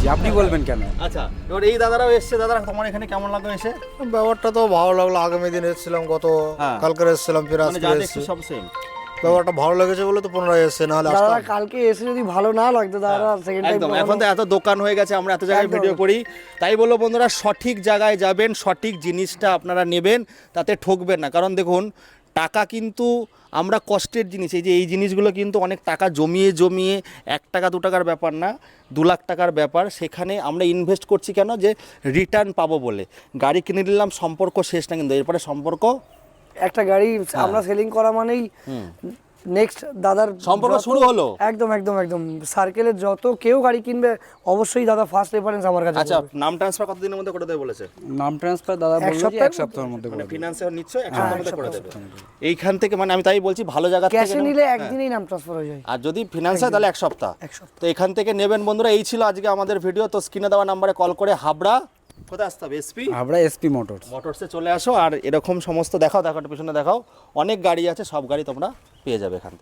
বলছি, আপনি বলবেন কেন? আচ্ছা, এবার এই দাদারাও এসছে। দাদারা তোমার এখানে কেমন লাগলো এসে? ব্যাপারটা তো ভালো লাগলো। আগামী দিন এসেছিলাম, গত হ্যাঁ। কালকে এসেছিলাম, ফের মানে আজকে যা এসেছি। দেখছো সব সেম। ব্যাপারটা ভালো লেগেছে বলে তো পুনরায় এসছে, নাহলে দাদা আসতাম। কালকে এসে যদি ভালো না লাগতো দাদা সেকেন্ড টাইম একদম, এখন তো এত দোকান হয়ে গেছে, আমরা এত জায়গায় একদম। ভিডিও করি, তাই বলবো বন্ধুরা সঠিক জায়গায় যাবেন, সঠিক জিনিসটা আপনারা নেবেন, তাতে ঠকবেন না। কারণ দেখুন, টাকা কিন্তু আমরা কষ্টের জিনিস, এই যে এই জিনিসগুলো কিন্তু অনেক টাকা জমিয়ে জমিয়ে 1 টাকা 2 টাকার ব্যাপার না, 2 লাখ টাকার ব্যাপার। সেখানে আমরা ইনভেস্ট করছি কেন? যে রিটার্ন পাবো বলে। গাড়ি কিনে নিলাম, সম্পর্ক শেষ না, কিন্তু এরপরে সম্পর্ক একটা গাড়ি আমরা সেলিং করা মানেই নেক্সট দাদার সম্পর্ক শুরু হলো। একদম একদম একদম সার্কেলের যত কেউ গাড়ি কিনবে অবশ্যই দাদা ফার্স্ট রেফারেন্স আমার কাছে আচ্ছা, করবে। নাম ট্রান্সফার কতদিনের মধ্যে করে দেবে বলেছে? নাম ট্রান্সফার দাদা এক বললো যে সপ্তাহের 1 সপ্তাহের মধ্যে মানে করে দেবে। ফিনান্সে নিচ্ছ 1 সপ্তাহের মধ্যে করে দেবে। এইখান থেকে মানে আমি তাই বলছি, ভালো জায়গা থেকে ক্যাশে নেবেন। নিলে একদিনেই নাম ট্রান্সফার হয়ে যায়। আর যদি ফিনান্স হয় তাহলে 1 সপ্তাহ। এক সপ্তাহ। তো এখান থেকে নেবেন বন্ধুরা। এই ছিল আজকে আমাদের ভিডিও। তো স্ক্রিনে দেওয়া নাম্বারে কল করে হাবড়া কোথায় আসতে হবে? এসপি আমরা এসপি মোটরস। মোটরসে চলে আসো। আর এরকম সমস্ত দেখাও, দেখো একটু পিছনে দেখাও, অনেক গাড়ি আছে, সব গাড়ি তোমরা পেয়ে যাবে এখান থেকে।